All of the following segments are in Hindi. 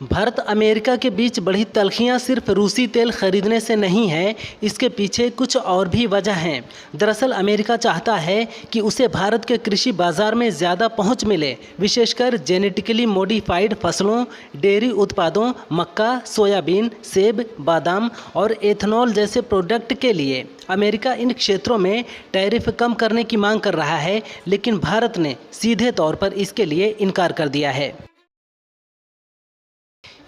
भारत अमेरिका के बीच बढ़ी तल्खियां सिर्फ रूसी तेल खरीदने से नहीं है, इसके पीछे कुछ और भी वजह हैं। दरअसल अमेरिका चाहता है कि उसे भारत के कृषि बाजार में ज़्यादा पहुंच मिले, विशेषकर जेनेटिकली मॉडिफाइड फसलों, डेयरी उत्पादों, मक्का, सोयाबीन, सेब, बादाम और एथनॉल जैसे प्रोडक्ट के लिए। अमेरिका इन क्षेत्रों में टैरिफ कम करने की मांग कर रहा है, लेकिन भारत ने सीधे तौर पर इसके लिए इनकार कर दिया है।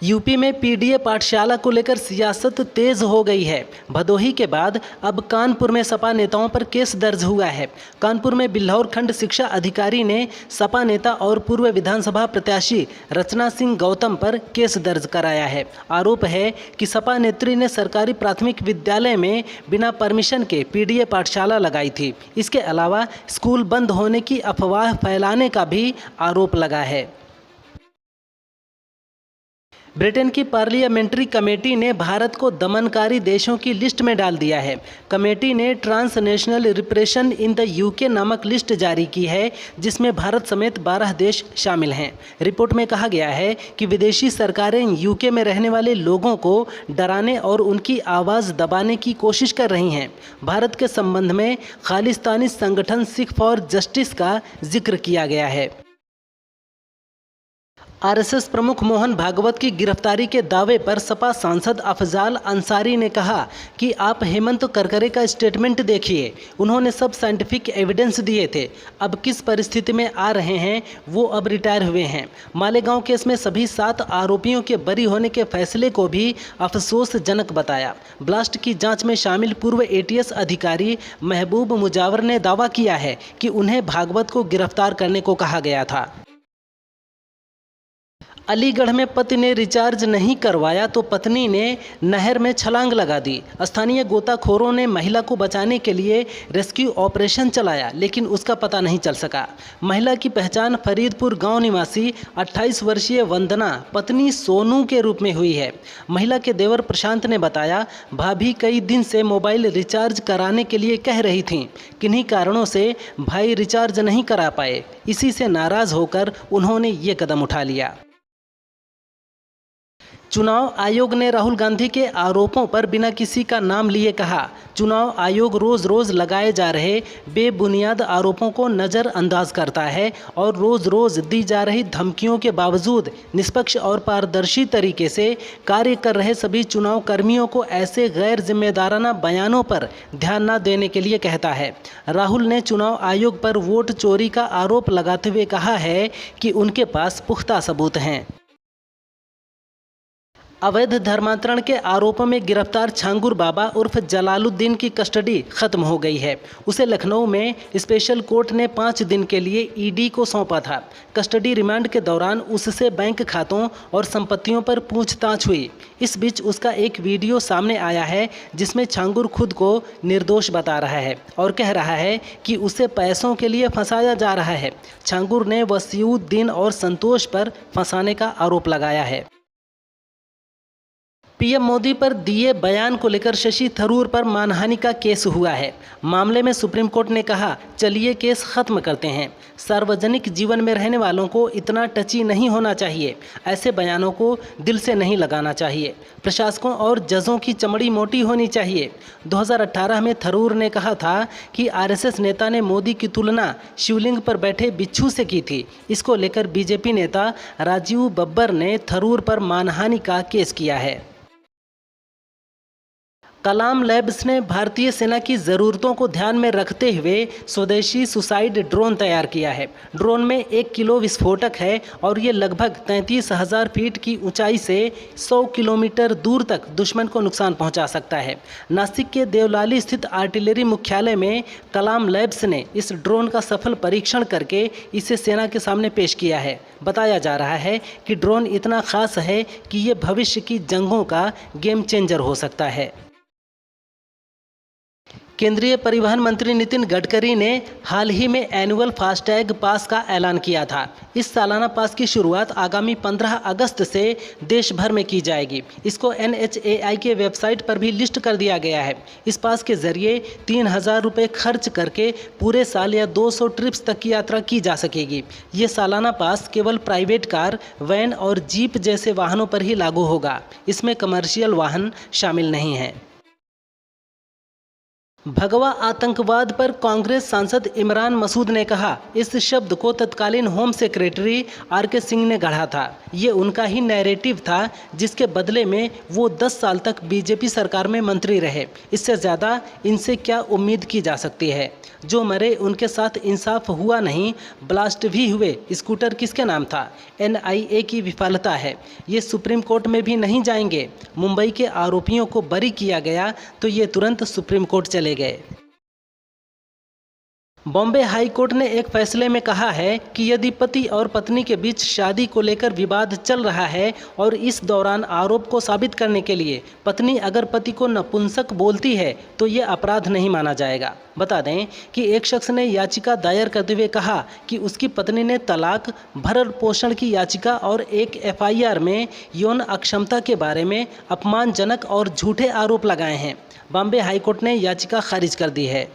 यूपी में पीडीए पाठशाला को लेकर सियासत तेज हो गई है। भदोही के बाद अब कानपुर में सपा नेताओं पर केस दर्ज हुआ है। कानपुर में बिल्हौर खंड शिक्षा अधिकारी ने सपा नेता और पूर्व विधानसभा प्रत्याशी रचना सिंह गौतम पर केस दर्ज कराया है। आरोप है कि सपा नेत्री ने सरकारी प्राथमिक विद्यालय में बिना परमिशन के पीडीए पाठशाला लगाई थी। इसके अलावा स्कूल बंद होने की अफवाह फैलाने का भी आरोप लगा है। ब्रिटेन की पार्लियामेंट्री कमेटी ने भारत को दमनकारी देशों की लिस्ट में डाल दिया है। कमेटी ने transnational repression in the UK नामक लिस्ट जारी की है, जिसमें भारत समेत 12 देश शामिल हैं। रिपोर्ट में कहा गया है कि विदेशी सरकारें यूके में रहने वाले लोगों को डराने और उनकी आवाज़ दबाने की कोशिश कर रही हैं। भारत के संबंध में खालिस्तानी संगठन सिख फॉर जस्टिस का जिक्र किया गया है। आरएसएस प्रमुख मोहन भागवत की गिरफ्तारी के दावे पर सपा सांसद अफजाल अंसारी ने कहा कि आप हेमंत करकरे का स्टेटमेंट देखिए, उन्होंने सब साइंटिफिक एविडेंस दिए थे। अब किस परिस्थिति में आ रहे हैं, वो अब रिटायर हुए हैं। मालेगांव केस में सभी 7 आरोपियों के बरी होने के फैसले को भी अफसोसजनक बताया। ब्लास्ट की जांच में शामिल पूर्व एटीएस अधिकारी महबूब मुजावर ने दावा किया है कि उन्हें भागवत को गिरफ्तार करने को कहा गया था। अलीगढ़ में पति ने रिचार्ज नहीं करवाया तो पत्नी ने नहर में छलांग लगा दी। स्थानीय गोताखोरों ने महिला को बचाने के लिए रेस्क्यू ऑपरेशन चलाया, लेकिन उसका पता नहीं चल सका। महिला की पहचान फरीदपुर गांव निवासी 28 वर्षीय वंदना पत्नी सोनू के रूप में हुई है। महिला के देवर प्रशांत ने बताया, भाभी कई दिन से मोबाइल रिचार्ज कराने के लिए कह रही थीं। किन्हीं कारणों से भाई रिचार्ज नहीं करा पाए। इसी से नाराज़ होकर उन्होंने ये कदम उठा लिया। चुनाव आयोग ने राहुल गांधी के आरोपों पर बिना किसी का नाम लिए कहा, चुनाव आयोग रोज रोज लगाए जा रहे बेबुनियाद आरोपों को नज़रअंदाज करता है और रोज रोज दी जा रही धमकियों के बावजूद निष्पक्ष और पारदर्शी तरीके से कार्य कर रहे सभी चुनाव कर्मियों को ऐसे गैर जिम्मेदाराना बयानों पर ध्यान न देने के लिए कहता है। राहुल ने चुनाव आयोग पर वोट चोरी का आरोप लगाते हुए कहा है कि उनके पास पुख्ता सबूत हैं। अवैध धर्मांतरण के आरोपों में गिरफ्तार छांगुर बाबा उर्फ जलालुद्दीन की कस्टडी खत्म हो गई है। उसे लखनऊ में स्पेशल कोर्ट ने 5 दिन के लिए ईडी को सौंपा था। कस्टडी रिमांड के दौरान उससे बैंक खातों और संपत्तियों पर पूछताछ हुई। इस बीच उसका एक वीडियो सामने आया है, जिसमें छांगुर खुद को निर्दोष बता रहा है और कह रहा है कि उसे पैसों के लिए फंसाया जा रहा है। छांगुर ने वसीउद्दीन और संतोष पर फंसाने का आरोप लगाया है। पीएम मोदी पर दिए बयान को लेकर शशि थरूर पर मानहानि का केस हुआ है। मामले में सुप्रीम कोर्ट ने कहा, चलिए केस खत्म करते हैं। सार्वजनिक जीवन में रहने वालों को इतना टची नहीं होना चाहिए। ऐसे बयानों को दिल से नहीं लगाना चाहिए। प्रशासकों और जजों की चमड़ी मोटी होनी चाहिए। 2018 में थरूर ने कहा था कि आरएसएस नेता ने मोदी की तुलना शिवलिंग पर बैठे बिच्छू से की थी। इसको लेकर बीजेपी नेता राजीव बब्बर ने थरूर पर मानहानि का केस किया है। कलाम लैब्स ने भारतीय सेना की ज़रूरतों को ध्यान में रखते हुए स्वदेशी सुसाइड ड्रोन तैयार किया है। ड्रोन में 1 किलो विस्फोटक है और ये लगभग 33,000 फीट की ऊंचाई से 100 किलोमीटर दूर तक दुश्मन को नुकसान पहुंचा सकता है। नासिक के देवलाली स्थित आर्टिलरी मुख्यालय में कलाम लैब्स ने इस ड्रोन का सफल परीक्षण करके इसे सेना के सामने पेश किया है। बताया जा रहा है कि ड्रोन इतना खास है कि ये भविष्य की जंगों का गेम चेंजर हो सकता है। केंद्रीय परिवहन मंत्री नितिन गडकरी ने हाल ही में एनुअल फास्टैग पास का ऐलान किया था। इस सालाना पास की शुरुआत आगामी 15 अगस्त से देश भर में की जाएगी। इसको NHAI के वेबसाइट पर भी लिस्ट कर दिया गया है। इस पास के जरिए 3,000 रुपये खर्च करके पूरे साल या 200 ट्रिप्स तक की यात्रा की जा सकेगी। ये सालाना पास केवल प्राइवेट कार, वैन और जीप जैसे वाहनों पर ही लागू होगा। इसमें कमर्शियल वाहन शामिल नहीं हैं। भगवा आतंकवाद पर कांग्रेस सांसद इमरान मसूद ने कहा, इस शब्द को तत्कालीन होम सेक्रेटरी RK सिंह ने गढ़ा था। ये उनका ही नैरेटिव था जिसके बदले में वो 10 साल तक बीजेपी सरकार में मंत्री रहे। इससे ज़्यादा इनसे क्या उम्मीद की जा सकती है। जो मरे उनके साथ इंसाफ हुआ नहीं, ब्लास्ट भी हुए। स्कूटर किसके नाम था? NIA की विफलता है। ये सुप्रीम कोर्ट में भी नहीं जाएंगे। मुंबई के आरोपियों को बरी किया गया तो ये तुरंत सुप्रीम कोर्ट चले गए। बॉम्बे हाई कोर्ट ने एक फैसले में कहा है कि यदि पति और पत्नी के बीच शादी को लेकर विवाद चल रहा है और इस दौरान आरोप को साबित करने के लिए पत्नी अगर पति को नपुंसक बोलती है तो ये अपराध नहीं माना जाएगा। बता दें कि एक शख्स ने याचिका दायर करते हुए कहा कि उसकी पत्नी ने तलाक, भरण पोषण की याचिका और एक FIR में यौन अक्षमता के बारे में अपमानजनक और झूठे आरोप लगाए हैं। बॉम्बे हाई कोर्ट ने याचिका खारिज कर दी है।